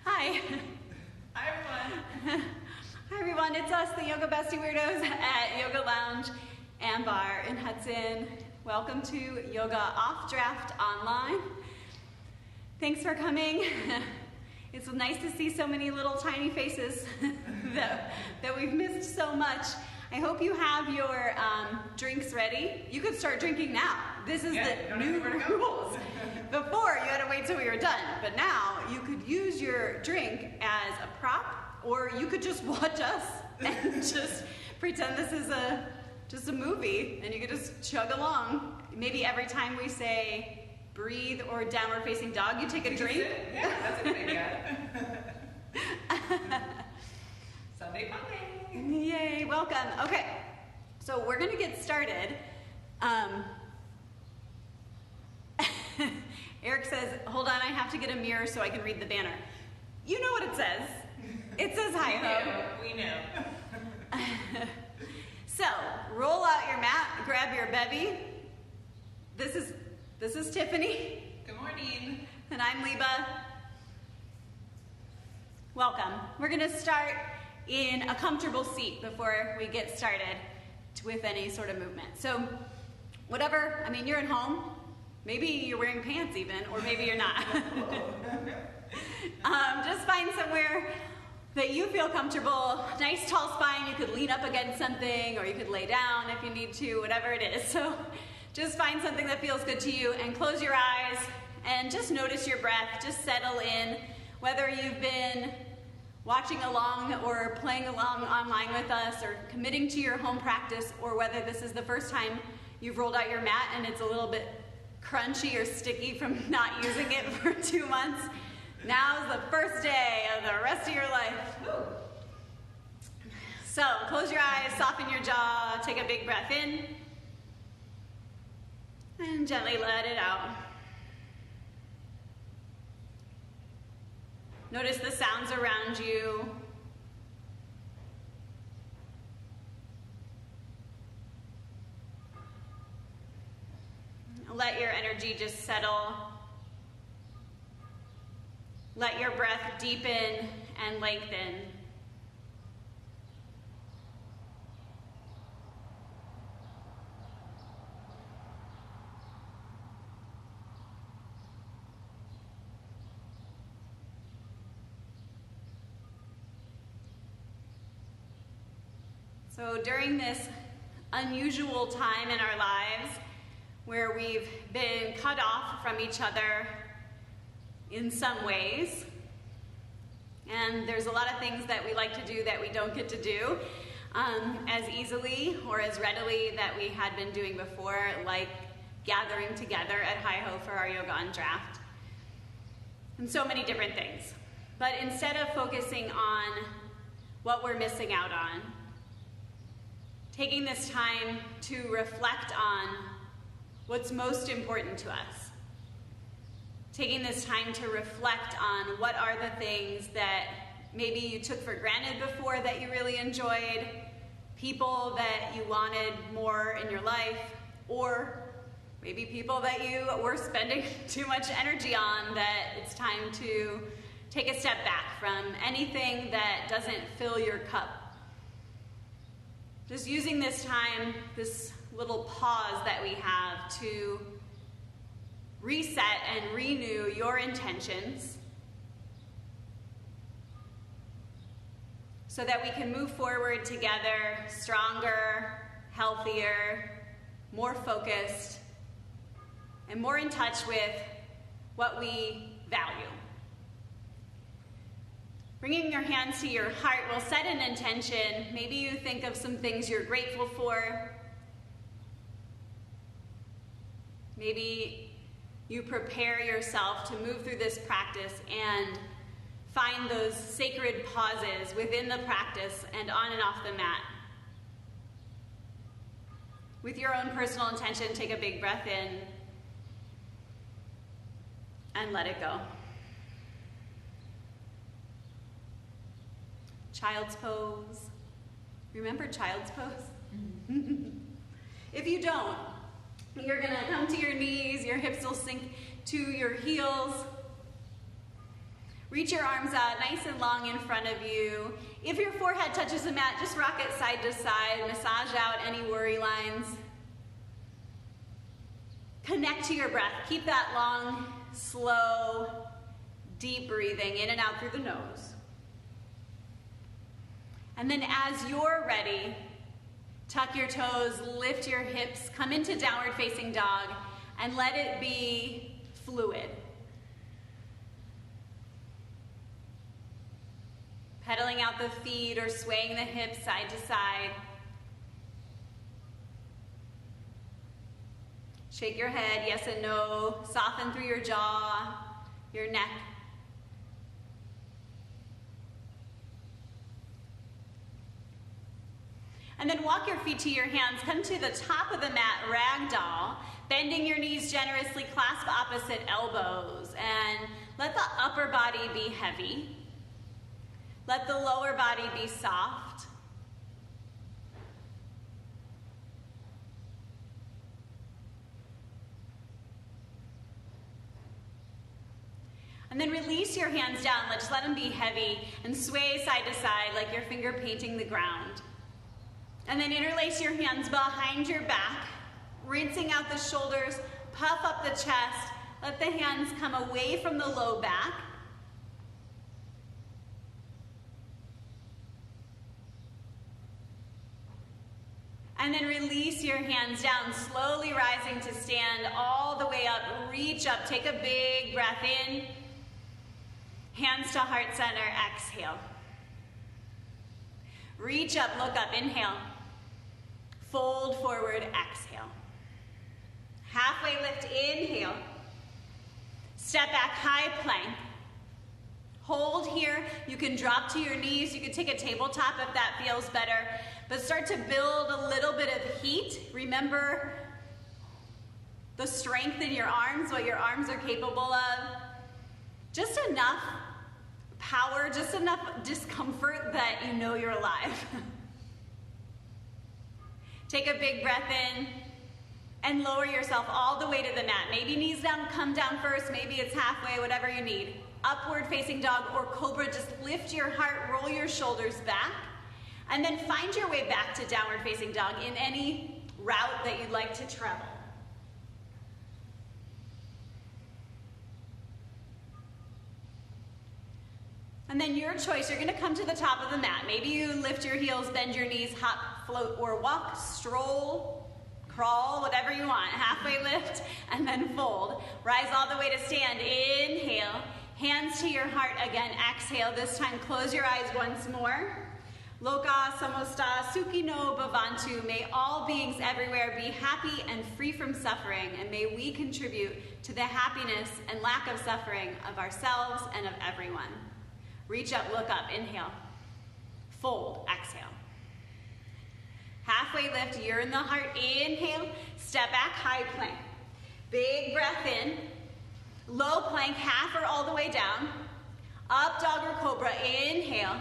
Hi. Hi everyone. Hi everyone, it's us, the Yoga Bestie Weirdos at Yoga Lounge and Bar in Hudson. Welcome to Yoga Off Draft Online. Thanks for coming. It's nice to see so many little tiny faces that we've missed so much. I hope you have your drinks ready. You could start drinking now. This is the new rules. Before, you had to wait till we were done, but now you could use your drink as a prop, or you could just watch us and just pretend this is just a movie, and you could just chug along. Maybe every time we say breathe or downward facing dog, you take a drink. Yeah, that's a good idea. Sunday fun day. Yay, welcome. Okay, so we're gonna get started. Eric says, hold on, I have to get a mirror so I can read the banner. You know what it says. It says HiHo. We know. So, roll out your mat, grab your bevy. This is Tiffany. Good morning. And I'm Leba. Welcome. We're gonna start in a comfortable seat before we get started with any sort of movement. So, whatever, you're at home. Maybe you're wearing pants even, or maybe you're not. Just find somewhere that you feel comfortable. Nice tall spine, you could lean up against something, or you could lay down if you need to, whatever it is. So just find something that feels good to you and close your eyes and just notice your breath. Just settle in. Whether you've been watching along or playing along online with us or committing to your home practice, or whether this is the first time you've rolled out your mat and it's a little bit crunchy or sticky from not using it for 2 months. Now's the first day of the rest of your life. So close your eyes, soften your jaw, take a big breath in, and gently let it out. Notice the sounds around you. Let your energy just settle. Let your breath deepen and lengthen. So during this unusual time in our lives, where we've been cut off from each other in some ways, and there's a lot of things that we like to do that we don't get to do as easily or as readily that we had been doing before, like gathering together at HiHo for our yoga on draft, and so many different things. But instead of focusing on what we're missing out on, taking this time to reflect on what's most important to us. Taking this time to reflect on what are the things that maybe you took for granted before that you really enjoyed, people that you wanted more in your life, or maybe people that you were spending too much energy on, that it's time to take a step back from anything that doesn't fill your cup. Just using this time, this little pause that we have to reset and renew your intentions so that we can move forward together stronger, healthier, more focused, and more in touch with what we value. Bringing your hands to your heart will set an intention. Maybe you think of some things you're grateful for. Maybe you prepare yourself to move through this practice and find those sacred pauses within the practice and on and off the mat. With your own personal intention, take a big breath in and let it go. Child's pose. Remember child's pose? If you don't, you're going to come to your knees, your hips will sink to your heels. Reach your arms out nice and long in front of you. If your forehead touches the mat, just rock it side to side. Massage out any worry lines. Connect to your breath. Keep that long, slow, deep breathing in and out through the nose. And then as you're ready, tuck your toes, lift your hips, come into downward facing dog, and let it be fluid. Pedaling out the feet or swaying the hips side to side. Shake your head, yes and no. Soften through your jaw, your neck. And then walk your feet to your hands. Come to the top of the mat, ragdoll. Bending your knees generously, clasp opposite elbows. And let the upper body be heavy. Let the lower body be soft. And then release your hands down. Just let them be heavy and sway side to side like your finger painting the ground. And then interlace your hands behind your back, rinsing out the shoulders, puff up the chest. Let the hands come away from the low back. And then release your hands down, slowly rising to stand all the way up. Reach up, take a big breath in. Hands to heart center, exhale. Reach up, look up, inhale. Fold forward, exhale. Halfway lift, inhale. Step back, high plank. Hold here. You can drop to your knees. You can take a tabletop if that feels better. But start to build a little bit of heat. Remember the strength in your arms, what your arms are capable of. Just enough power, just enough discomfort that you know you're alive. Take a big breath in and lower yourself all the way to the mat. Maybe knees down, come down first. Maybe it's halfway, whatever you need. Upward facing dog or cobra, just lift your heart, roll your shoulders back, and then find your way back to downward facing dog in any route that you'd like to travel. And then your choice, you're gonna come to the top of the mat. Maybe you lift your heels, bend your knees, hop, float, or walk, stroll, crawl, whatever you want. Halfway lift, and then fold. Rise all the way to stand, inhale. Hands to your heart again, exhale. This time close your eyes once more. Loka Samosta Sukhi no Bhavantu. May all beings everywhere be happy and free from suffering, and may we contribute to the happiness and lack of suffering of ourselves and of everyone. Reach up, look up, inhale. Fold, exhale. Halfway lift, you're in the heart, inhale. Step back, high plank. Big breath in. Low plank, half or all the way down. Up dog or cobra, inhale.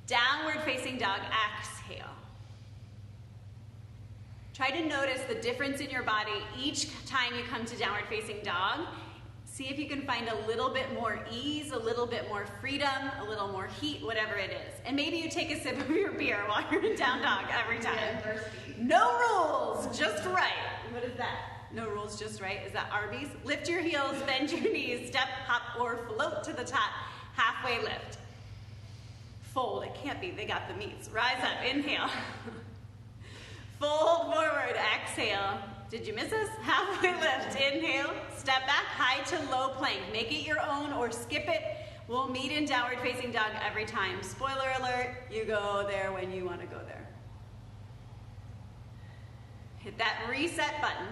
Downward facing dog, exhale. Try to notice the difference in your body each time you come to downward facing dog. See if you can find a little bit more ease, a little bit more freedom, a little more heat, whatever it is. And maybe you take a sip of your beer while you're in down dog every time. No rules, just right. What is that? No rules, just right. Is that Arby's? Lift your heels, bend your knees, step, hop, or float to the top. Halfway lift. Fold, it can't be, they got the meats. Rise up, inhale. Fold forward, exhale. Did you miss us? Halfway lift, inhale. Step back, high to low plank. Make it your own or skip it. We'll meet in downward facing dog every time. Spoiler alert, you go there when you want to go there. Hit that reset button.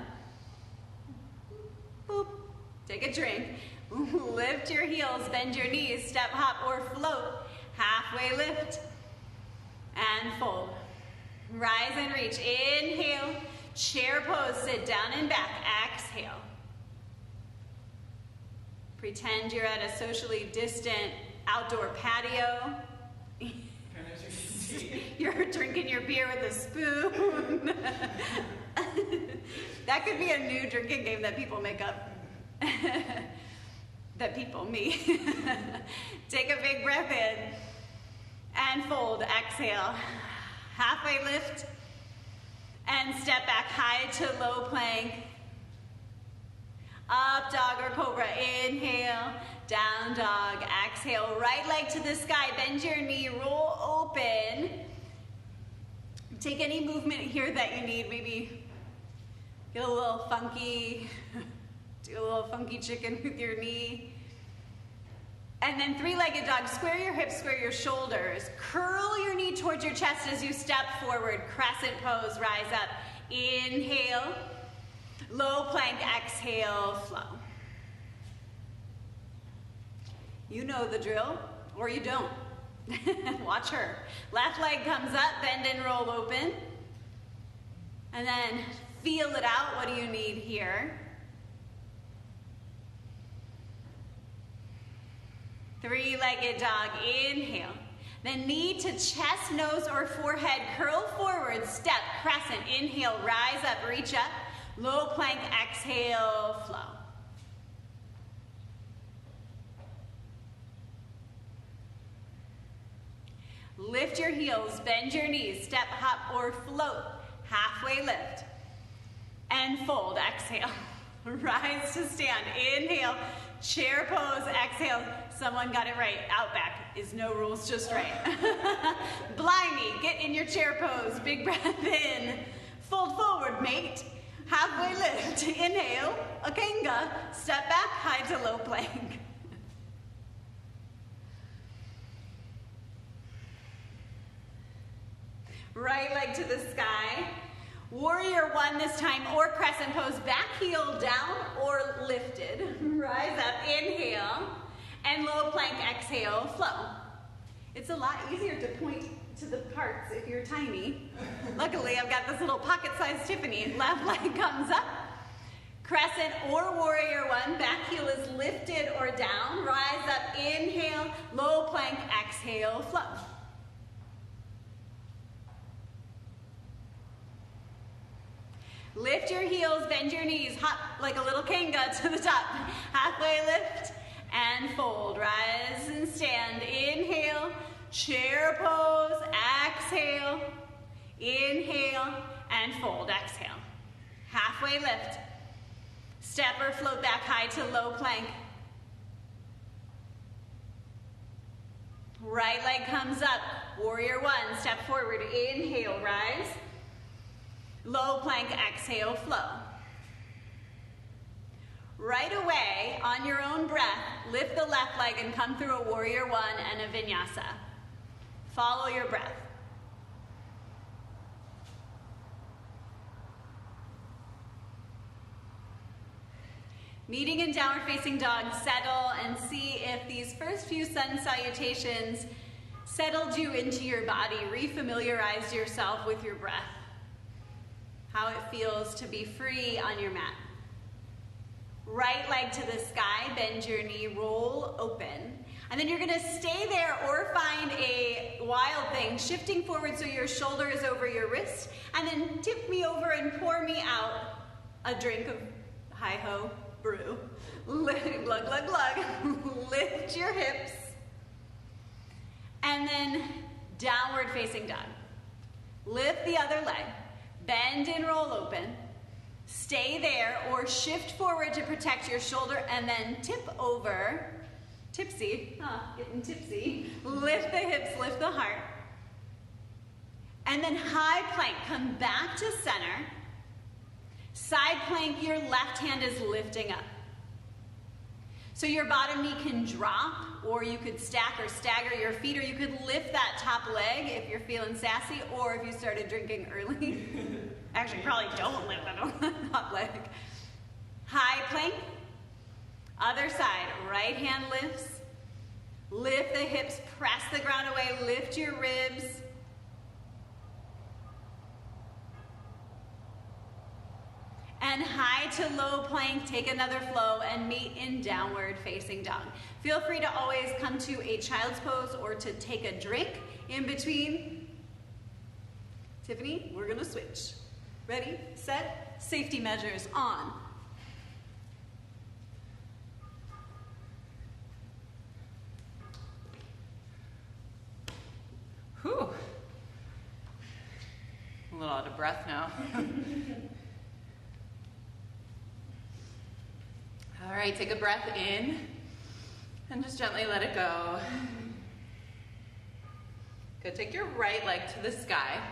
Boop. Take a drink. Lift your heels, bend your knees, step, hop, or float. Halfway lift and fold. Rise and reach. Inhale. Chair pose, sit down and back. Exhale. Pretend you're at a socially distant outdoor patio. You're drinking your beer with a spoon. That could be a new drinking game that people make up. that people meet. Take a big breath in and fold, exhale. Halfway lift and step back high to low plank. Up dog or cobra, inhale, down dog, exhale. Right leg to the sky, bend your knee, roll open. Take any movement here that you need, maybe get a little funky, do a little funky chicken with your knee. And then three-legged dog, square your hips, square your shoulders. Curl your knee towards your chest as you step forward. Crescent pose, rise up. Inhale, low plank, exhale, flow. You know the drill, or you don't. Watch her. Left leg comes up, bend and roll open. And then feel it out. What do you need here? Three-legged dog, inhale. Then knee to chest, nose, or forehead, curl forward, step, crescent, inhale, rise up, reach up, low plank, exhale, flow. Lift your heels, bend your knees, step, hop, or float, halfway lift, and fold, exhale. Rise to stand, inhale, chair pose, exhale. Someone got it right. Outback is no rules, just right. Blimey, get in your chair pose. Big breath in. Fold forward, mate. Halfway lift. Inhale, akanga. Step back, high to low plank. Right leg to the sky. Warrior one this time, or crescent pose. Back heel down or lifted. Rise up, inhale. And low plank, exhale, flow. It's a lot easier to point to the parts if you're tiny. Luckily, I've got this little pocket-sized Tiffany. Left leg comes up. Crescent or warrior one. Back heel is lifted or down. Rise up, inhale, low plank, exhale, flow. Lift your heels, bend your knees, hop like a little kanga to the top. Halfway lift. And fold, rise and stand, inhale, chair pose, exhale, inhale, and fold, exhale. Halfway lift, step or float back high to low plank. Right leg comes up, warrior one, step forward, inhale, rise, low plank, exhale, flow. Right away, on your own breath, lift the left leg and come through a warrior one and a vinyasa. Follow your breath. Meeting in downward facing dog, settle and see if these first few sun salutations settled you into your body, refamiliarized yourself with your breath. How it feels to be free on your mat. Right leg to the sky, bend your knee, roll open. And then you're gonna stay there or find a wild thing, shifting forward so your shoulder is over your wrist, and then tip me over and pour me out a drink of HiHo brew. Glug, glug, glug. Lift your hips. And then downward facing dog. Lift the other leg, bend and roll open. Stay there or shift forward to protect your shoulder and then tip over, tipsy, getting tipsy. Lift the hips, lift the heart. And then high plank, come back to center. Side plank, your left hand is lifting up. So your bottom knee can drop, or you could stack or stagger your feet, or you could lift that top leg if you're feeling sassy, or if you started drinking early. Actually, probably don't lift that top leg. High plank, other side, right hand lifts. Lift the hips, press the ground away, lift your ribs. And high to low plank, take another flow and meet in downward facing dog. Feel free to always come to a child's pose or to take a drink in between. Tiffany, we're gonna switch. Ready, set, safety measures on. breath now. All right, take a breath in and just gently let it go. Good, take your right leg to the sky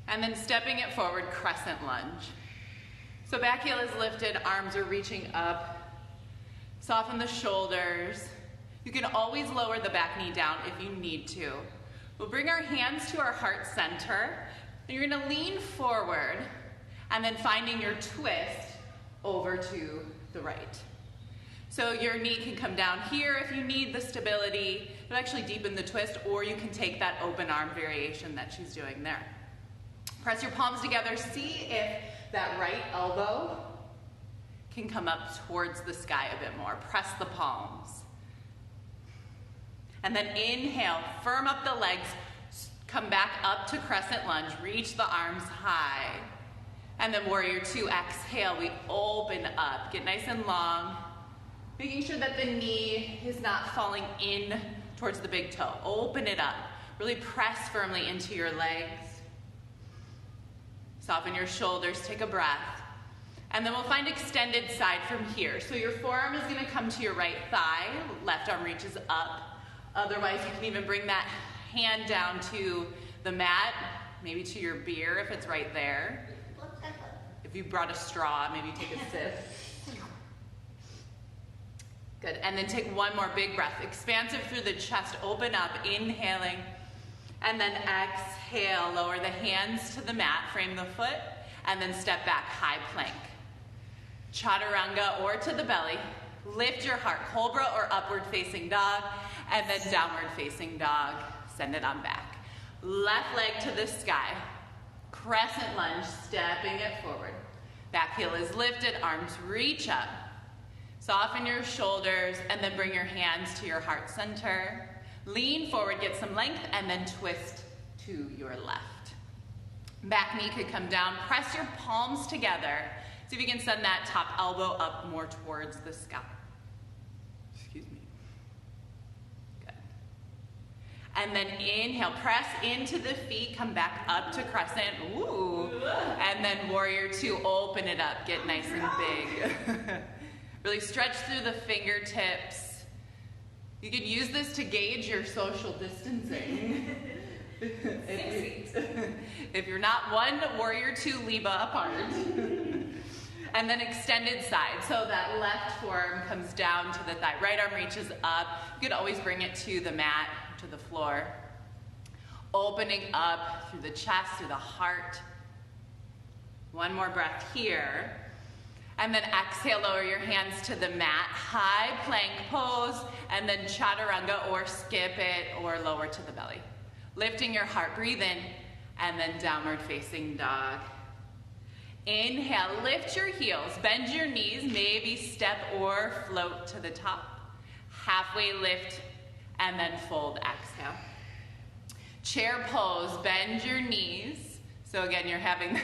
and then stepping it forward, crescent lunge. So back heel is lifted, arms are reaching up. Soften the shoulders. You can always lower the back knee down if you need to. We'll bring our hands to our heart center. And you're gonna lean forward and then finding your twist over to the right. So your knee can come down here if you need the stability, but actually deepen the twist, or you can take that open arm variation that she's doing there. Press your palms together. See if that right elbow can come up towards the sky a bit more. Press the palms. And then inhale, firm up the legs, come back up to crescent lunge, reach the arms high. And then warrior two, exhale, we open up, get nice and long, making sure that the knee is not falling in towards the big toe. Open it up, really press firmly into your legs. Soften your shoulders, take a breath. And then we'll find extended side from here. So your forearm is gonna come to your right thigh, left arm reaches up. Otherwise, you can even bring that hand down to the mat, maybe to your beer if it's right there. If you brought a straw, maybe take a sip. Good, and then take one more big breath. Expansive through the chest, open up, inhaling. And then exhale, lower the hands to the mat, frame the foot, and then step back, high plank. Chaturanga or to the belly. Lift your heart, cobra or upward facing dog, and then downward facing dog. Send it on back. Left leg to the sky. Crescent lunge, stepping it forward. Back heel is lifted, arms reach up. Soften your shoulders, and then bring your hands to your heart center. Lean forward, get some length, and then twist to your left. Back knee could come down. Press your palms together. See if you can send that top elbow up more towards the sky. Excuse me. Good. And then inhale, press into the feet, come back up to crescent. Ooh. And then warrior two, open it up, get nice and big. Really stretch through the fingertips. You can use this to gauge your social distancing. If you're not one, warrior two, Leba apart. And then extended side. So that left forearm comes down to the thigh. Right arm reaches up. You could always bring it to the mat, to the floor. Opening up through the chest, through the heart. One more breath here. And then exhale, lower your hands to the mat, high plank pose, and then chaturanga or skip it or lower to the belly. Lifting your heart, breathe in, and then downward facing dog. Inhale, lift your heels, bend your knees, maybe step or float to the top. Halfway lift, and then fold, exhale. Chair pose, bend your knees. So again, you're having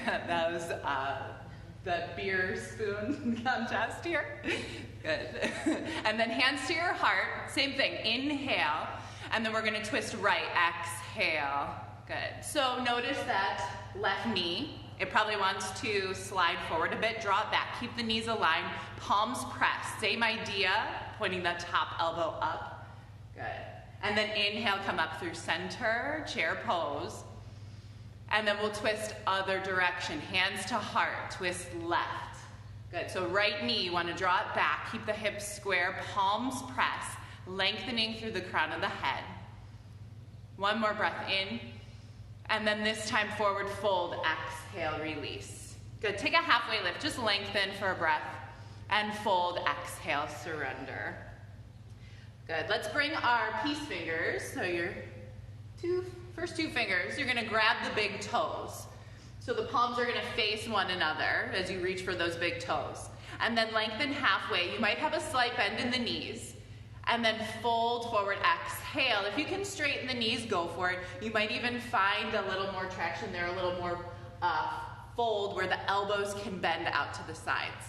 the beer spoon contest here. Good. And then hands to your heart. Same thing. Inhale. And then we're going to twist right. Exhale. Good. So notice that left knee. It probably wants to slide forward a bit. Draw it back. Keep the knees aligned. Palms pressed. Same idea. Pointing that top elbow up. Good. And then inhale. Come up through center. Chair pose. And then we'll twist other direction. Hands to heart, twist left. Good, so right knee, you want to draw it back. Keep the hips square, palms press, lengthening through the crown of the head. One more breath in. And then this time forward fold, exhale, release. Good, take a halfway lift, just lengthen for a breath. And fold, exhale, surrender. Good, let's bring our peace fingers. So your first two fingers, you're gonna grab the big toes. So the palms are gonna face one another as you reach for those big toes. And then lengthen halfway. You might have a slight bend in the knees. And then fold forward, exhale. If you can straighten the knees, go for it. You might even find a little more traction there, a little more fold where the elbows can bend out to the sides.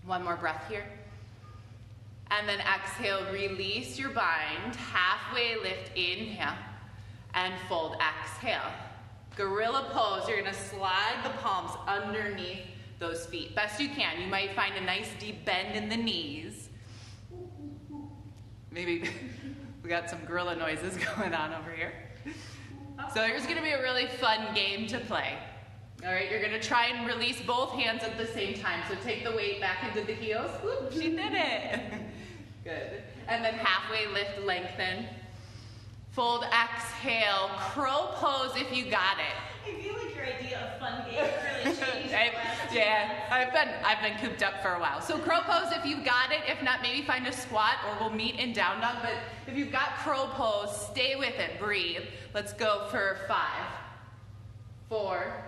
One more breath here. And then exhale, release your bind, halfway lift, inhale, and fold, exhale. Gorilla pose, you're gonna slide the palms underneath those feet. Best you can. You might find a nice deep bend in the knees. Maybe we got some gorilla noises going on over here. So here's gonna be a really fun game to play. All right, you're gonna try and release both hands at the same time. So take the weight back into the heels. Whoop, she did it. Good. And then halfway lift, lengthen. Fold, exhale, crow pose if you got it. I feel like your idea of fun games really changed. I've been cooped up for a while. So crow pose if you got it. If not, maybe find a squat or we'll meet in down dog. But if you've got crow pose, stay with it, breathe. Let's go for 5, 4.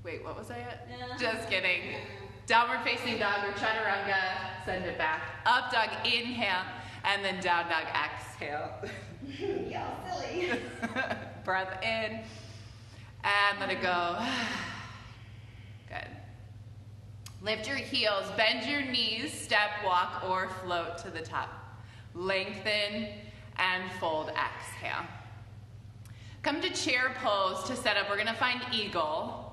Wait, what was I at? Just kidding. Downward facing dog or chaturanga, send it back. Up dog, inhale, and then down dog, exhale. Y'all silly. Breath in, and let it go. Good. Lift your heels, bend your knees, step, walk, or float to the top. Lengthen and fold, exhale. Come to chair pose to set up. We're gonna find eagle.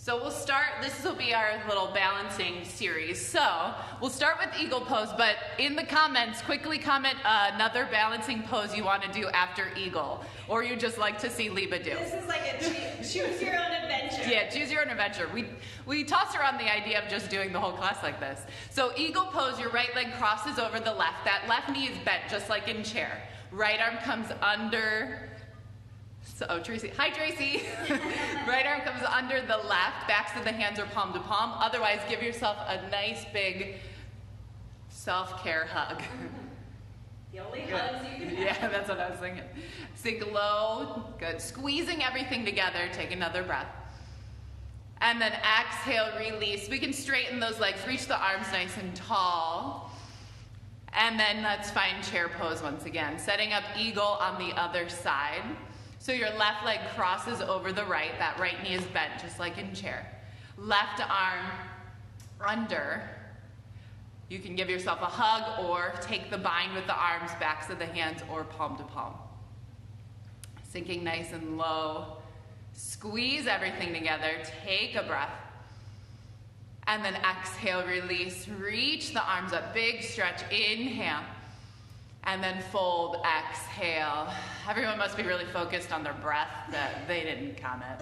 So we'll start, this will be our little balancing series. So we'll start with eagle pose, but in the comments, quickly comment another balancing pose you want to do after eagle, or you just like to see Leba do. This is like a choose your own adventure. Yeah, choose your own adventure. We toss around the idea of just doing the whole class like this. So eagle pose, your right leg crosses over the left. That left knee is bent, just like in chair. Right arm comes under. So, Tracy. Hi, Tracy. Right arm comes under the left. Backs of the hands are palm to palm. Otherwise, give yourself a nice big self-care hug. The only hugs you can have. Yeah, that's what I was thinking. Sink low. Good. Squeezing everything together. Take another breath. And then exhale, release. We can straighten those legs. Reach the arms nice and tall. And then let's find chair pose once again. Setting up eagle on the other side. So your left leg crosses over the right. That right knee is bent, just like in chair. Left arm under. You can give yourself a hug or take the bind with the arms, backs of the hands, or palm to palm. Sinking nice and low. Squeeze everything together. Take a breath. And then exhale, release. Reach the arms up. Big stretch. Inhale. And then fold, exhale. Everyone must be really focused on their breath that they didn't comment.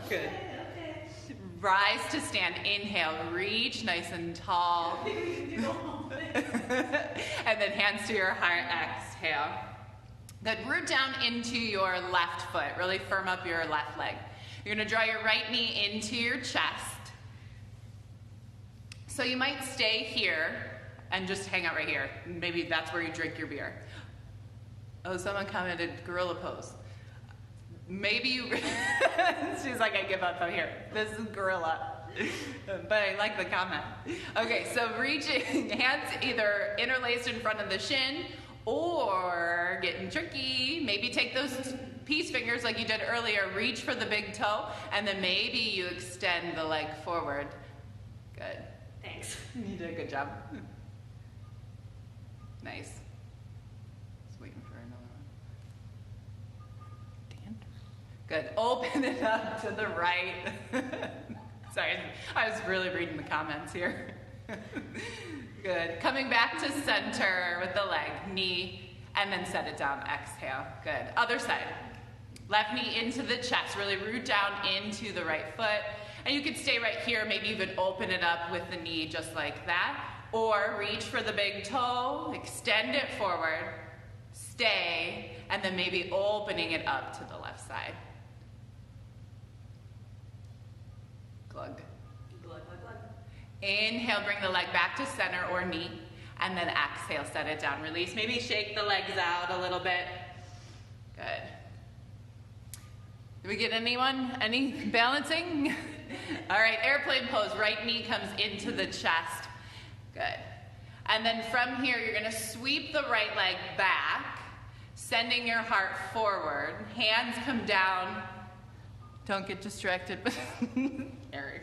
Good. Rise to stand, inhale, reach nice and tall. And then hands to your heart, exhale. Good, root down into your left foot. Really firm up your left leg. You're gonna draw your right knee into your chest. So you might stay here and just hang out right here. Maybe that's where you drink your beer. Oh, someone commented gorilla pose. Maybe you, she's like, I give up from here. This is gorilla. But I like the comment. Okay, so reaching, hands either interlaced in front of the shin or getting tricky. Maybe take those peace fingers like you did earlier, reach for the big toe, and then maybe you extend the leg forward. Good. Thanks. You did a good job. Nice. Just waiting for another one. Dan? Good. Open it up to the right. Sorry, I was really reading the comments here. Good. Coming back to center with the leg, knee, and then set it down. Exhale. Good. Other side. Left knee into the chest. Really root down into the right foot. And you could stay right here, maybe even open it up with the knee just like that. Or reach for the big toe, extend it forward, stay, and then maybe opening it up to the left side. Glug. Glug, glug, glug. Inhale, bring the leg back to center or knee, and then exhale, set it down, release. Maybe shake the legs out a little bit. Good. Did we get anyone? Any balancing? All right, airplane pose. Right knee comes into the chest. Good. And then from here, you're going to sweep the right leg back, sending your heart forward. Hands come down. Don't get distracted. Eric.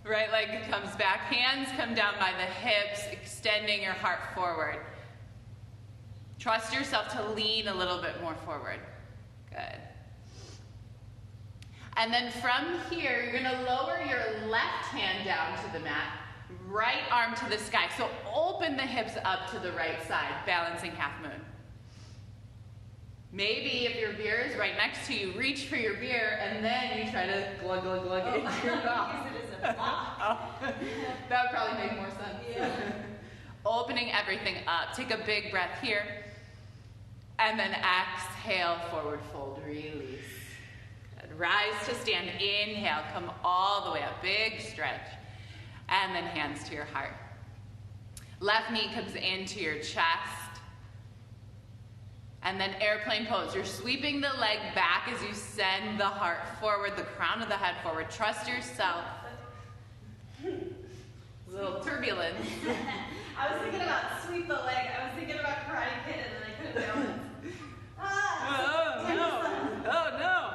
Right leg comes back. Hands come down by the hips, extending your heart forward. Trust yourself to lean a little bit more forward. Good. And then from here, you're gonna lower your left hand down to the mat, right arm to the sky. So open the hips up to the right side, balancing half moon. Maybe if your beer is right next to you, reach for your beer and then you try to glug, glug, glug it into your mouth. Use it as a block. That would probably make more sense. Yeah. Opening everything up. Take a big breath here. And then exhale, forward fold, release. Good. Rise to stand, inhale, come all the way up, big stretch. And then hands to your heart. Left knee comes into your chest. And then airplane pose. You're sweeping the leg back as you send the heart forward, the crown of the head forward. Trust yourself. A little turbulence. I was thinking about sweep the leg. I was thinking about Karate Kid and then I couldn't balance. Oh no.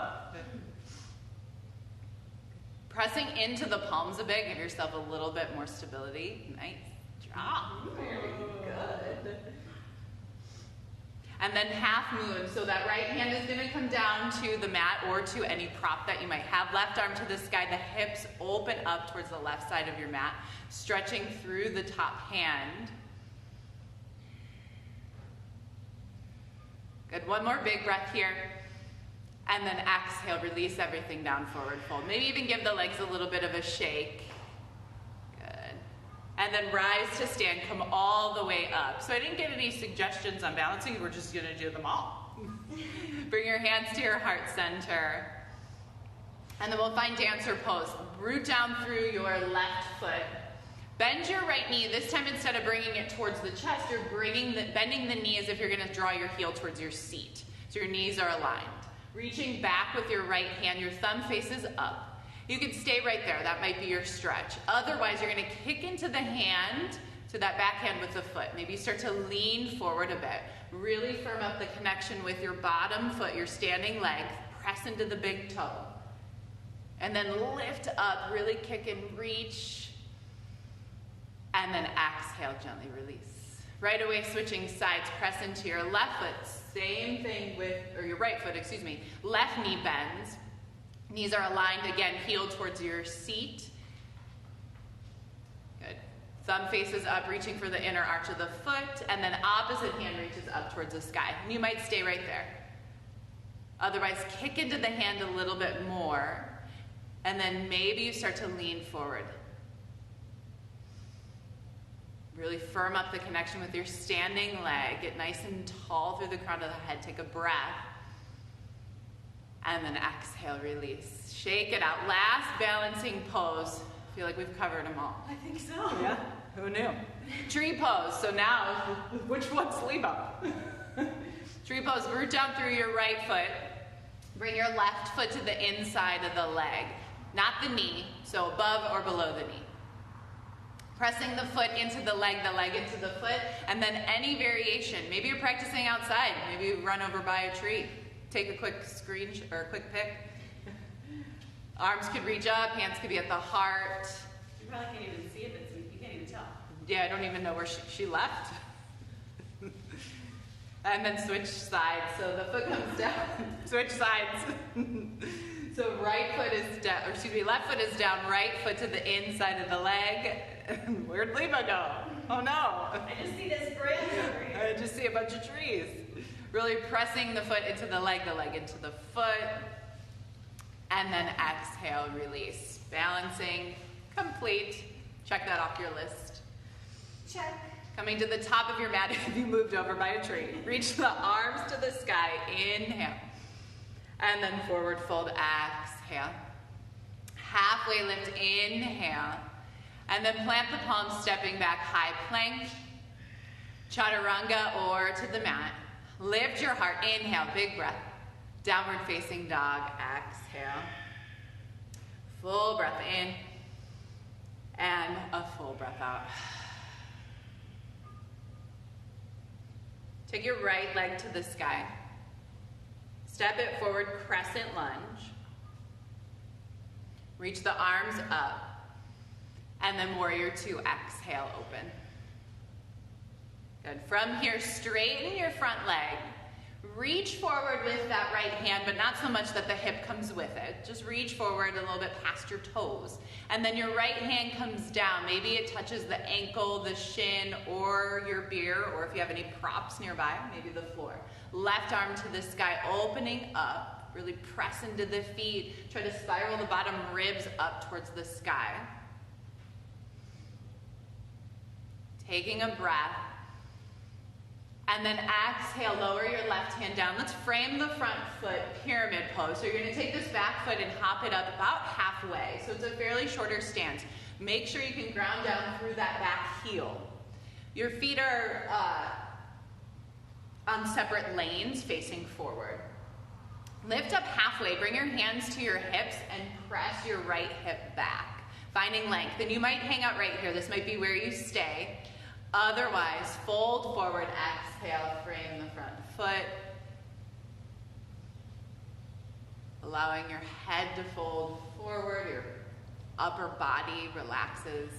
Pressing into the palms a bit, give yourself a little bit more stability. Nice job. Very good. And then half moon, so that right hand is gonna come down to the mat or to any prop that you might have. Left arm to the sky, the hips open up towards the left side of your mat, stretching through the top hand. Good, one more big breath here. And then exhale, release everything down, forward fold. Maybe even give the legs a little bit of a shake. Good. And then rise to stand, come all the way up. So I didn't get any suggestions on balancing, we're just gonna do them all. Bring your hands to your heart center. And then we'll find dancer pose. Root down through your left foot. Bend your right knee. This time, instead of bringing it towards the chest, you're bending the knee as if you're gonna draw your heel towards your seat. So your knees are aligned. Reaching back with your right hand, your thumb faces up. You can stay right there, that might be your stretch. Otherwise, you're gonna kick into the hand, to that back hand with the foot. Maybe start to lean forward a bit. Really firm up the connection with your bottom foot, your standing leg. Press into the big toe. And then lift up, really kick and reach. And then exhale, gently release. Right away, switching sides, press into your left foot. Same thing with, or your right foot, excuse me. Left knee bends. Knees are aligned again, heel towards your seat. Good. Thumb faces up, reaching for the inner arch of the foot, and then opposite hand reaches up towards the sky. And you might stay right there. Otherwise, kick into the hand a little bit more, and then maybe you start to lean forward. Really firm up the connection with your standing leg. Get nice and tall through the crown of the head. Take a breath. And then exhale, release. Shake it out. Last balancing pose. I feel like we've covered them all. I think so. Yeah? Who knew? Tree pose. So now, which one's Leba? Tree pose. Root down through your right foot. Bring your left foot to the inside of the leg. Not the knee. So above or below the knee. Pressing the foot into the leg into the foot, and then any variation. Maybe you're practicing outside. Maybe you run over by a tree. Take a quick screenshot or a quick pic. Arms could reach up, hands could be at the heart. You probably can't even see it, but you can't even tell. Yeah, I don't even know where she left. And then switch sides. So the foot comes down. Switch sides. So right foot is down, or excuse me, left foot is down, right foot to the inside of the leg. Where'd Leba go? Oh no. I just see this branch over here. I just see a bunch of trees. Really pressing the foot into the leg into the foot. And then exhale, release. Balancing, complete. Check that off your list. Check. Coming to the top of your mat if you moved over by a tree. Reach the arms to the sky, inhale. And then forward fold, exhale. Halfway lift, inhale. And then plant the palms, stepping back, high plank, chaturanga, or to the mat. Lift your heart, inhale, big breath. Downward facing dog, exhale. Full breath in, and a full breath out. Take your right leg to the sky. Step it forward, crescent lunge. Reach the arms up. And then warrior two, exhale, open. Good. From here, straighten your front leg. Reach forward with that right hand, but not so much that the hip comes with it. Just reach forward a little bit past your toes. And then your right hand comes down. Maybe it touches the ankle, the shin, or your beer, or if you have any props nearby, maybe the floor. Left arm to the sky, opening up. Really press into the feet. Try to spiral the bottom ribs up towards the sky. Taking a breath. And then exhale, lower your left hand down. Let's frame the front foot, pyramid pose. So you're gonna take this back foot and hop it up about halfway. So it's a fairly shorter stance. Make sure you can ground down through that back heel. Your feet are on separate lanes facing forward. Lift up halfway, bring your hands to your hips and press your right hip back, finding length. And you might hang out right here. This might be where you stay. Otherwise, fold forward, exhale, frame the front foot. Allowing your head to fold forward, your upper body relaxes.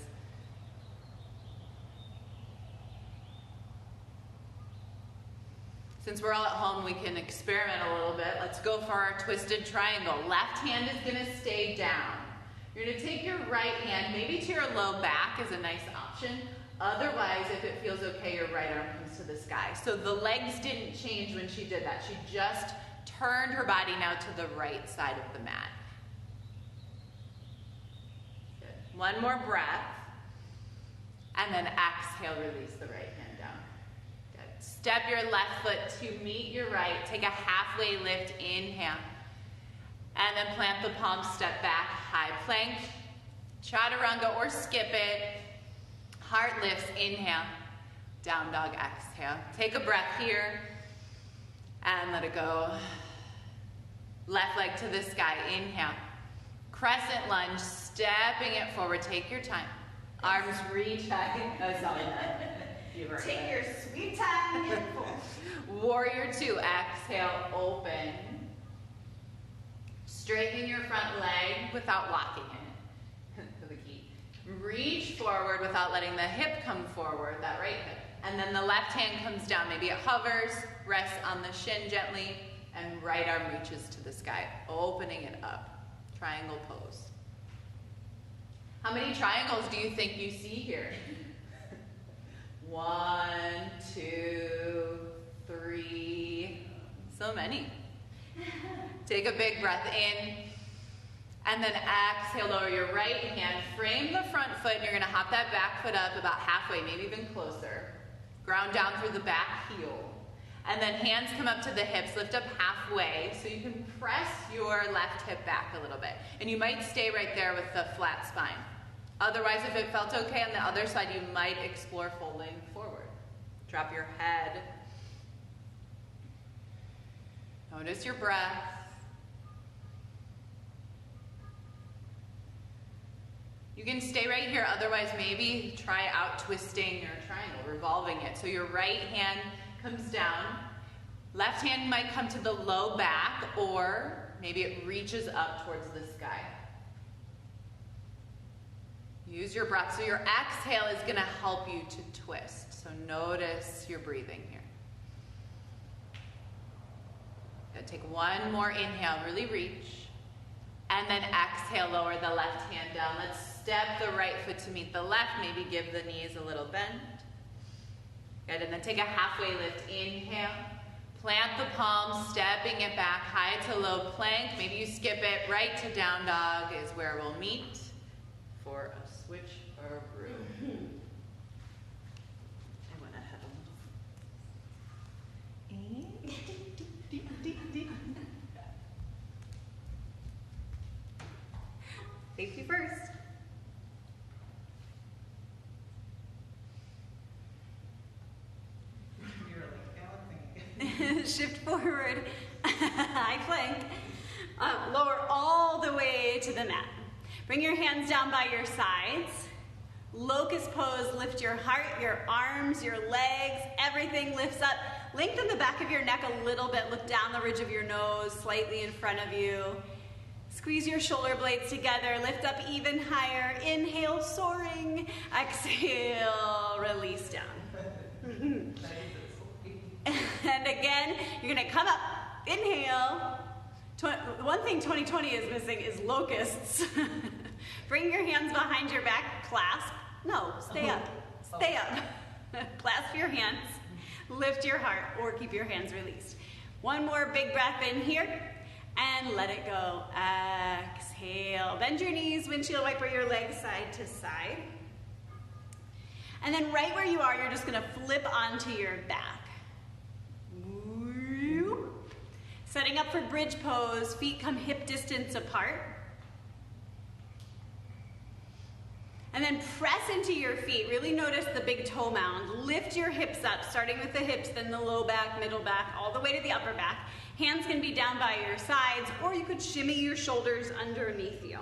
Since we're all at home, we can experiment a little bit. Let's go for our twisted triangle. Left hand is gonna stay down. You're gonna take your right hand, maybe to your low back is a nice option. Otherwise, if it feels okay, your right arm comes to the sky. So the legs didn't change when she did that. She just turned her body now to the right side of the mat. Good. One more breath. And then exhale, release the right hand down. Good. Step your left foot to meet your right. Take a halfway lift, inhale. And then plant the palms, step back, high plank. Chaturanga or skip it. Heart lifts, inhale, down dog, exhale. Take a breath here and let it go. Left leg to the sky, inhale. Crescent lunge, stepping it forward, take your time. Arms reach back, Take your sweet time. Warrior two, exhale, open. Straighten your front leg without locking it. The key. Reach forward without letting the hip come forward, that right hip. And then the left hand comes down, maybe it hovers, rests on the shin gently, and right arm reaches to the sky, opening it up. Triangle pose. How many triangles do you think you see here? 1, 2, 3, so many. Take a big breath in. And then exhale, lower your right hand, frame the front foot, and you're gonna hop that back foot up about halfway, maybe even closer. Ground down through the back heel. And then hands come up to the hips, lift up halfway, so you can press your left hip back a little bit. And you might stay right there with the flat spine. Otherwise, if it felt okay on the other side, you might explore folding forward. Drop your head. Notice your breath. You can stay right here, otherwise maybe try out twisting your triangle, revolving it. So your right hand comes down, left hand might come to the low back, or maybe it reaches up towards the sky. Use your breath. So your exhale is gonna help you to twist. So notice your breathing here. Gonna take one more inhale, really reach. And then exhale, lower the left hand down. Let's step the right foot to meet the left. Maybe give the knees a little bend. Good, and then take a halfway lift. Inhale. Plant the palms, stepping it back, high to low plank. Maybe you skip it. Right to down dog is where we'll meet for a switch or brew. I went ahead a little. Safety first. You're like balancing. Shift forward, high plank. Lower all the way to the mat. Bring your hands down by your sides. Locust pose, lift your heart, your arms, your legs, everything lifts up. Lengthen the back of your neck a little bit. Look down the ridge of your nose, slightly in front of you. Squeeze your shoulder blades together, lift up even higher. Inhale, soaring. Exhale, release down. And again, you're gonna come up, inhale. One thing 2020 is missing is locusts. Bring your hands behind your back, clasp. No, stay up, stay up. Clasp your hands, lift your heart, or keep your hands released. One more big breath in here, and let it go. Exhale, bend your knees, windshield wiper your legs side to side. And then right where you are, you're just gonna flip onto your back. Setting up for bridge pose, feet come hip distance apart. And then press into your feet. Really notice the big toe mound. Lift your hips up, starting with the hips, then the low back, middle back, all the way to the upper back. Hands can be down by your sides, or you could shimmy your shoulders underneath you.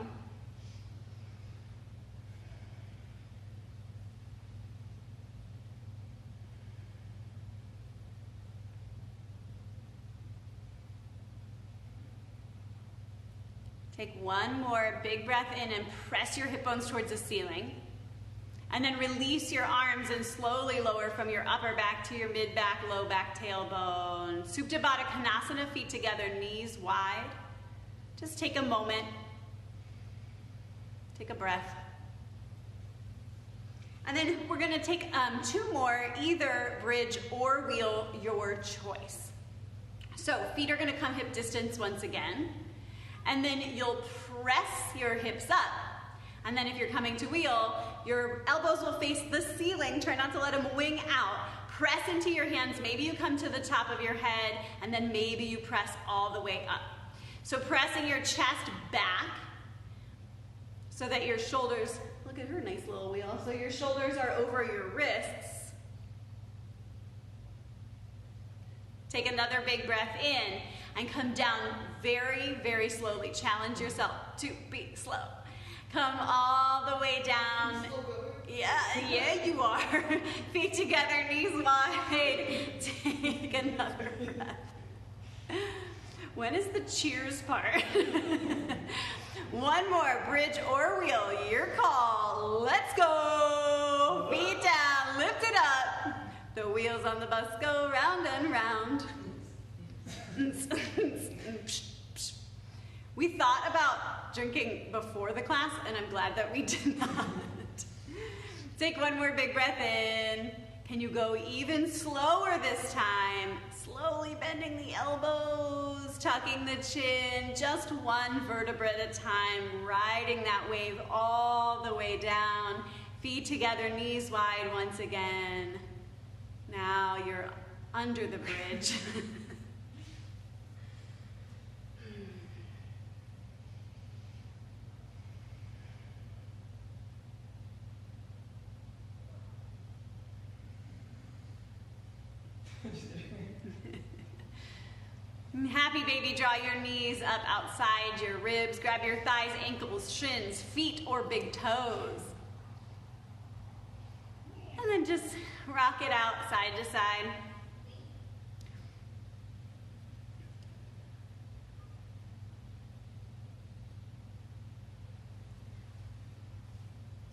Take one more big breath in and press your hip bones towards the ceiling. And then release your arms and slowly lower from your upper back to your mid back, low back, tailbone. Supta Baddha Konasana, feet together, knees wide. Just take a moment. Take a breath. And then we're going to take two more, either bridge or wheel, your choice. So feet are going to come hip distance once again. And then you'll press your hips up. And then if you're coming to wheel, your elbows will face the ceiling. Try not to let them wing out. Press into your hands. Maybe you come to the top of your head, and then maybe you press all the way up. So pressing your chest back so that your shoulders, look at her nice little wheel, so your shoulders are over your wrists. Take another big breath in. And come down very, very slowly. Challenge yourself to be slow. Come all the way down. Yeah, you are. Feet together, knees wide. Take another breath. When is the cheers part? One more, bridge or wheel, your call. Let's go. Feet down, lift it up. The wheels on the bus go round and round. We thought about drinking before the class, and I'm glad that we did not. Take one more big breath in. Can you go even slower this time? Slowly bending the elbows, tucking the chin, just one vertebra at a time, riding that wave all the way down. Feet together, knees wide once again. Now you're under the bridge. Happy baby, draw your knees up outside your ribs. Grab your thighs, ankles, shins, feet, or big toes. And then just rock it out side to side.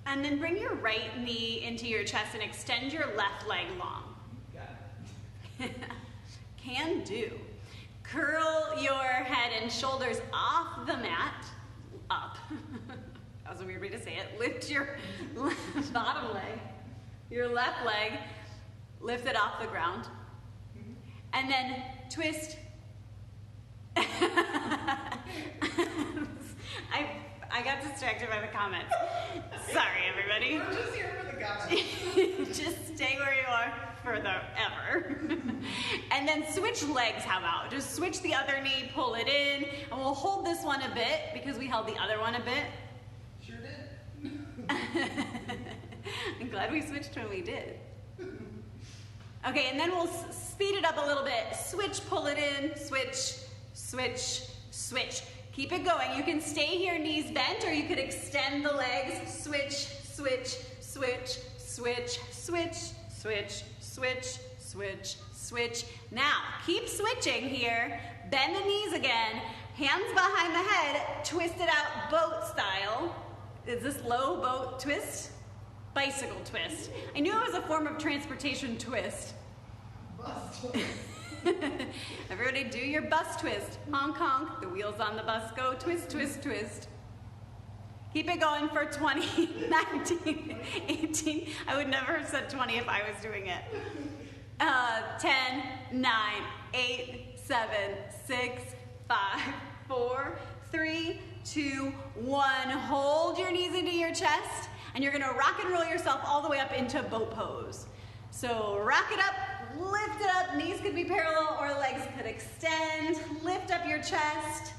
And then bring your right knee into your chest and extend your left leg long. Got it. Can do. Curl your head and shoulders off the mat, up. That was a weird way to say it. Lift your bottom leg, your left leg, lift it off the ground. And then twist. I got distracted by the comments. Sorry, everybody. We're just here for the comments. Just stay where you are forever. And then switch legs, how about? Just switch the other knee, pull it in, and we'll hold this one a bit because we held the other one a bit. Sure did. I'm glad we switched when we did. Okay, and then we'll speed it up a little bit. Switch, pull it in, switch, switch, switch. Keep it going. You can stay here, knees bent, or you could extend the legs. Switch, switch, switch, switch, switch, switch, switch, switch, switch. Now, keep switching here. Bend the knees again. Hands behind the head. Twist it out boat style. Is this low boat twist? Bicycle twist. I knew it was a form of transportation twist. bus twist. Everybody do your bus twist. Honk, honk. The wheels on the bus go. Twist, twist, twist. Keep it going for 20, 19, 18. I would never have said 20 if I was doing it. 10, 9, 8, 7, 6, 5, 4, 3, 2, 1. Hold your knees into your chest, and you're gonna rock and roll yourself all the way up into boat pose. So rock it up, lift it up, knees could be parallel or legs could extend. Lift up your chest,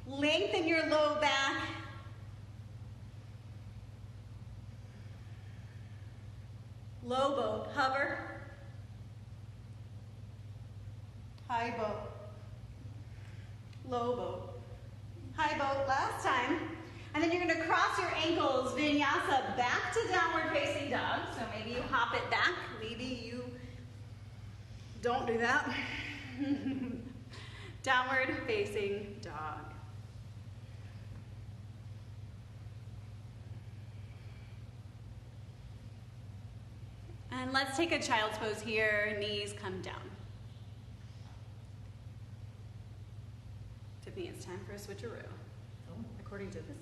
lengthen your low back. Low boat, hover. High boat. Low boat. High boat, last time. And then you're gonna cross your ankles, vinyasa, back to downward facing dog. So maybe you hop it back, maybe you don't do that. Downward facing dog. And let's take a child's pose here, knees come down. Tiffany, it's time for a switcheroo, according to this.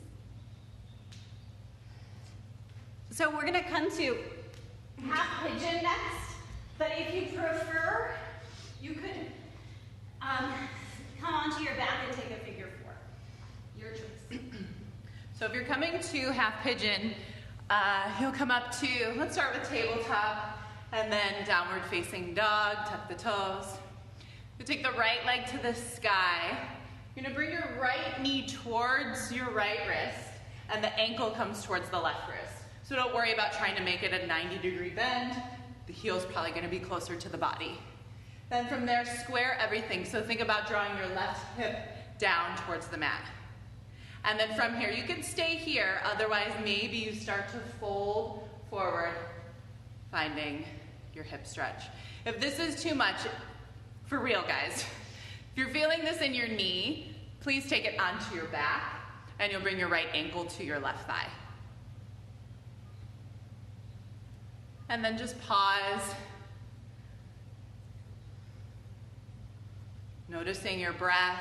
So we're gonna come to half pigeon next, but if you prefer, you could come onto your back and take a figure four. Your choice. So if you're coming to half pigeon, you'll come up to, let's start with tabletop, and then downward facing dog, tuck the toes. You take the right leg to the sky. You're gonna bring your right knee towards your right wrist, and the ankle comes towards the left wrist. So don't worry about trying to make it a 90-degree bend. The heel's probably gonna be closer to the body. Then from there, square everything. So think about drawing your left hip down towards the mat. And then from here, you can stay here, otherwise maybe you start to fold forward, finding your hip stretch. If this is too much, for real guys, if you're feeling this in your knee, please take it onto your back, and you'll bring your right ankle to your left thigh. And then just pause, noticing your breath.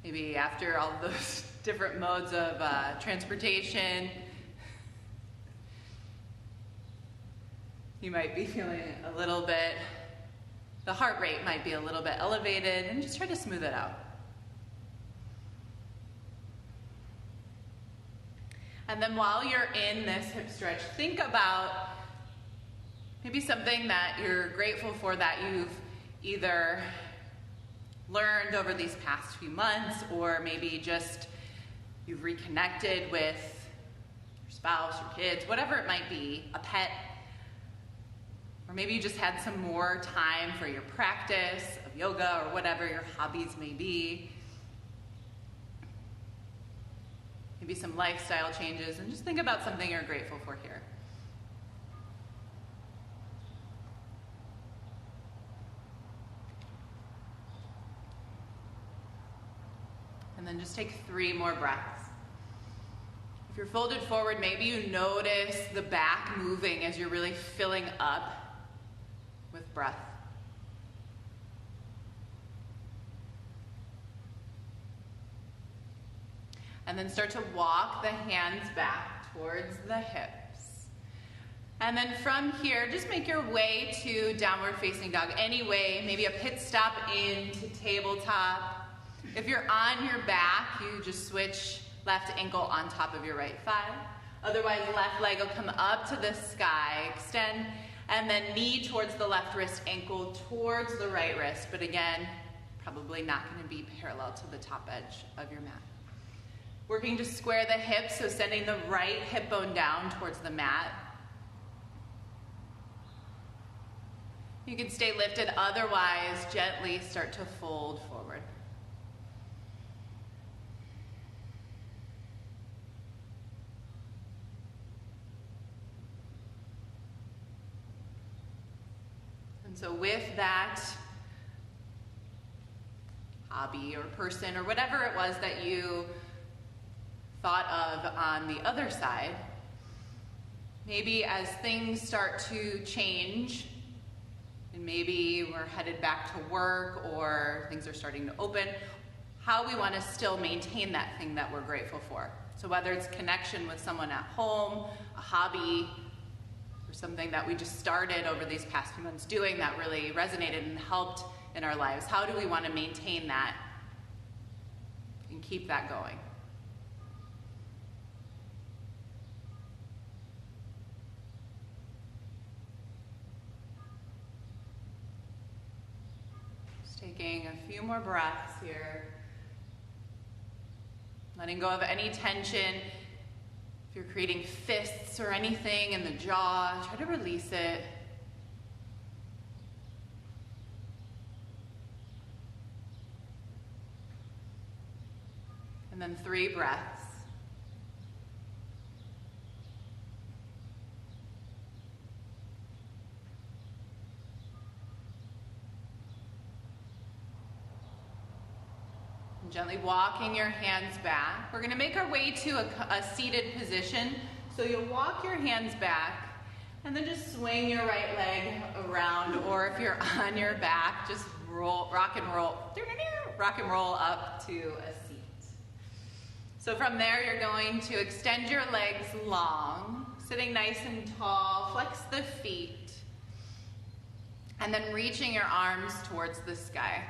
Maybe after all of those different modes of transportation, you might be feeling a little bit, the heart rate might be a little bit elevated, and just try to smooth it out. And then while you're in this hip stretch, think about maybe something that you're grateful for that you've either learned over these past few months, or maybe just you've reconnected with your spouse, your kids, whatever it might be, a pet, or maybe you just had some more time for your practice of yoga or whatever your hobbies may be. Maybe some lifestyle changes, and just think about something you're grateful for here. And then just take 3 more breaths. If you're folded forward, maybe you notice the back moving as you're really filling up with breath. And then start to walk the hands back towards the hips. And then from here, just make your way to downward facing dog. Anyway, maybe a pit stop into tabletop. If you're on your back, you just switch left ankle on top of your right thigh. Otherwise, left leg will come up to the sky, extend, and then knee towards the left wrist, ankle towards the right wrist. But again, probably not going to be parallel to the top edge of your mat. Working to square the hips, so sending the right hip bone down towards the mat. You can stay lifted, otherwise gently start to fold forward. And so with that hobby or person or whatever it was that you thought of on the other side, maybe as things start to change, and maybe we're headed back to work or things are starting to open, how we want to still maintain that thing that we're grateful for. So whether it's connection with someone at home, a hobby, or something that we just started over these past few months doing that really resonated and helped in our lives, how do we want to maintain that and keep that going? Just taking a few more breaths here. Letting go of any tension. If you're creating fists or anything in the jaw, try to release it. And then 3 breaths. Gently walking your hands back. We're going to make our way to a seated position. So you'll walk your hands back and then just swing your right leg around, or if you're on your back, just rock and roll up to a seat. So from there, you're going to extend your legs long, sitting nice and tall, flex the feet, and then reaching your arms towards the sky.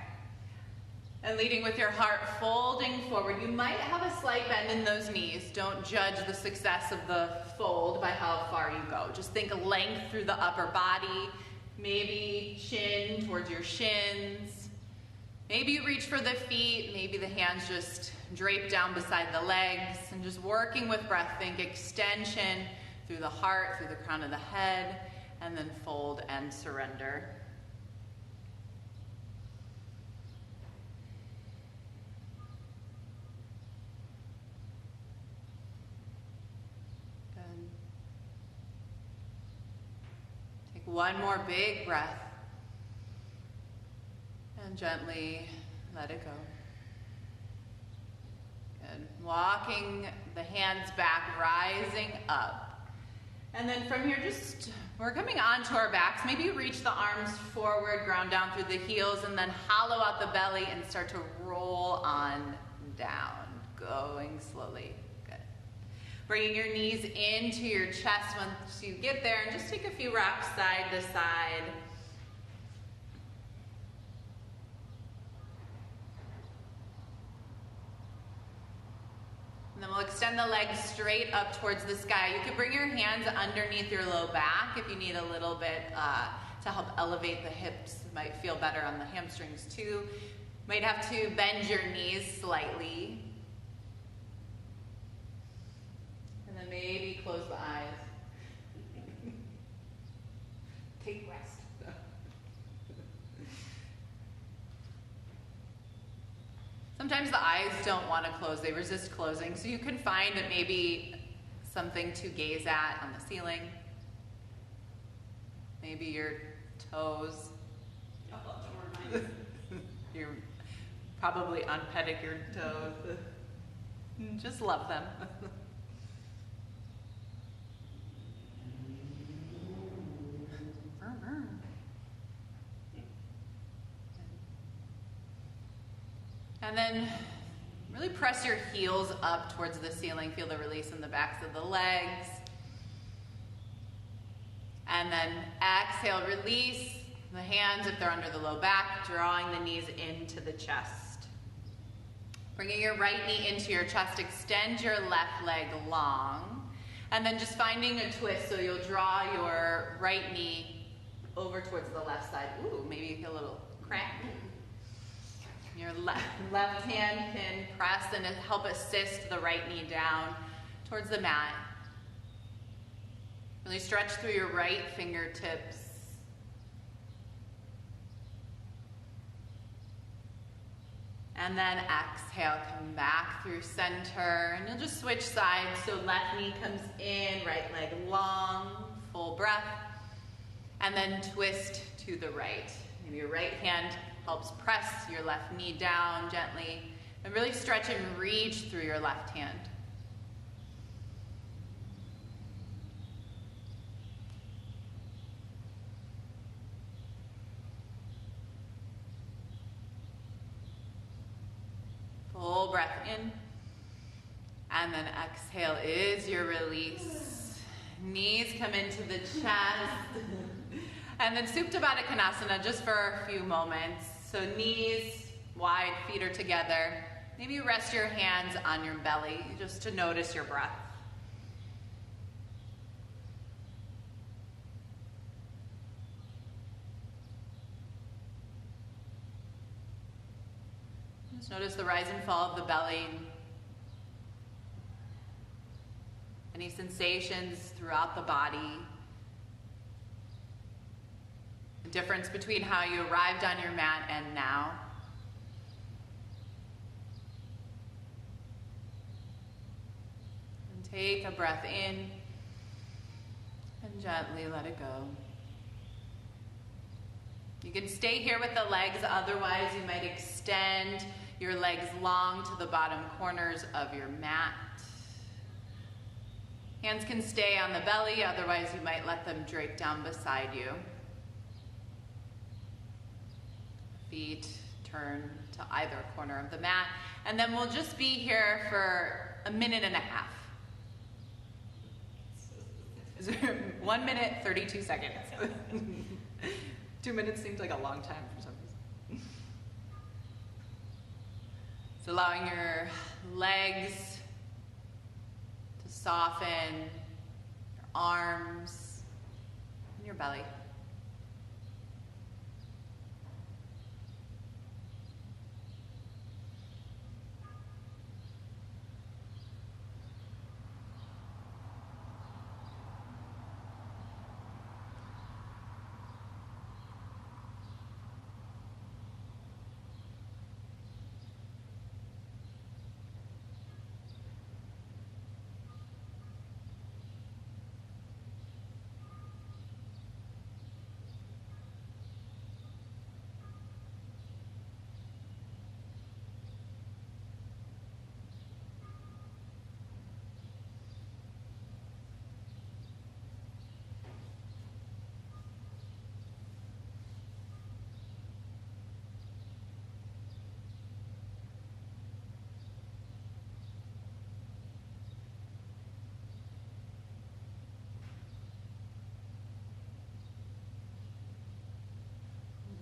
And leading with your heart, folding forward. You might have a slight bend in those knees. Don't judge the success of the fold by how far you go. Just think length through the upper body. Maybe chin towards your shins. Maybe you reach for the feet. Maybe the hands just drape down beside the legs. And just working with breath, think extension through the heart, through the crown of the head, and then fold and surrender. One more big breath, and gently let it go. Good. Walking the hands back, rising up. And then from here, we're coming onto our backs. Maybe you reach the arms forward, ground down through the heels, and then hollow out the belly and start to roll on down, going slowly. Bringing your knees into your chest once you get there, and just take a few rocks side to side. And then we'll extend the legs straight up towards the sky. You can bring your hands underneath your low back if you need a little bit to help elevate the hips. It might feel better on the hamstrings too. Might have to bend your knees slightly. And maybe close the eyes. Take rest. Sometimes the eyes don't want to close, they resist closing, so you can find maybe something to gaze at on the ceiling. Maybe your toes. You're probably on pedicured toes. Just love them. And then really press your heels up towards the ceiling. Feel the release in the backs of the legs. And then exhale, release the hands if they're under the low back, drawing the knees into the chest. Bringing your right knee into your chest, extend your left leg long. And then just finding a twist, so you'll draw your right knee over towards the left side. Ooh, maybe you feel a little crack. Your left hand can press and help assist the right knee down towards the mat. Really stretch through your right fingertips. And then exhale, come back through center. And you'll just switch sides. So left knee comes in, right leg long, full breath. And then twist to the right. Maybe your right hand helps press your left knee down gently. And really stretch and reach through your left hand. Full breath in. And then exhale is your release. Knees come into the chest. And then Supta Baddha Konasana just for a few moments. So knees wide, feet are together. Maybe rest your hands on your belly just to notice your breath. Just notice the rise and fall of the belly. Any sensations throughout the body. The difference between how you arrived on your mat and now. And take a breath in and gently let it go. You can stay here with the legs, otherwise you might extend your legs long to the bottom corners of your mat. Hands can stay on the belly, otherwise you might let them drape down beside you. Feet turn to either corner of the mat, and then we'll just be here for 1.5 minutes. 1 minute, 32 seconds. 2 minutes seems like a long time for some reason. So allowing your legs to soften, your arms, and your belly.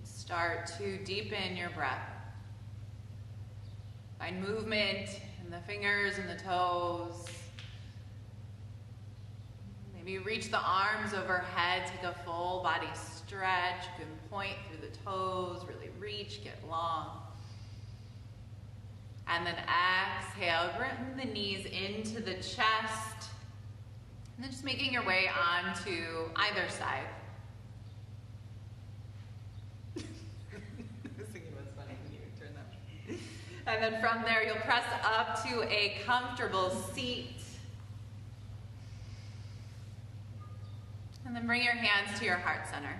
Start to deepen your breath. Find movement in the fingers and the toes. Maybe reach the arms overhead, take a full body stretch. You can point through the toes, really reach, get long. And then exhale, bring the knees into the chest. And then just making your way onto either side. And then from there, you'll press up to a comfortable seat. And then bring your hands to your heart center.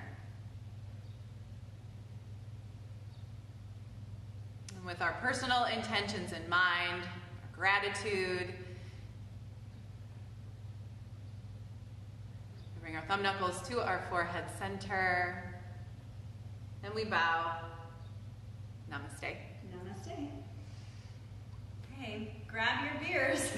And with our personal intentions in mind, our gratitude, we bring our thumb knuckles to our forehead center. And we bow. Namaste. Namaste. Okay, grab your beers.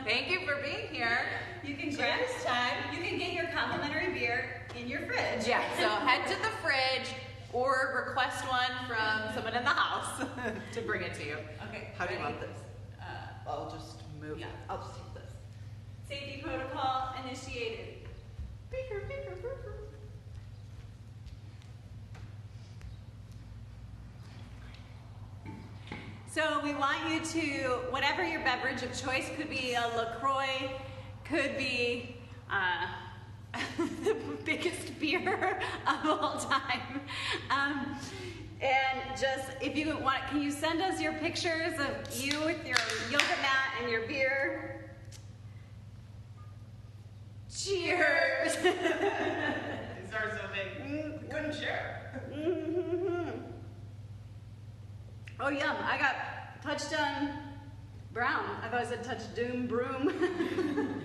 Thank you for being here. You can grab this time. You can get your complimentary beer in your fridge. Yeah, so head to the fridge or request one from someone in the house to bring it to you. Okay. How do you want this? I'll just move. Yeah. I'll just take this. Safety protocol initiated. Beer, beer, beer. So we want you to, whatever your beverage of choice, could be a LaCroix, could be the biggest beer of all time. And just, if you want, can you send us your pictures of you with your yoga mat and your beer? Cheers! These are so big. Wouldn't share. Oh, yum. I got touchdown brown. I thought I said touch doom broom.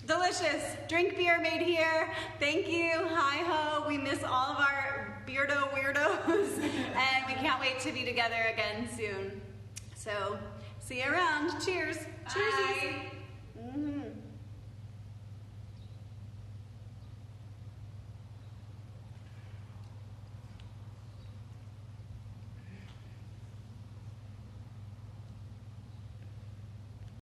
Delicious. Drink beer made here. Thank you, HiHo. We miss all of our weirdos, and we can't wait to be together again soon. So See you around. Cheers. Cheersies. Bye.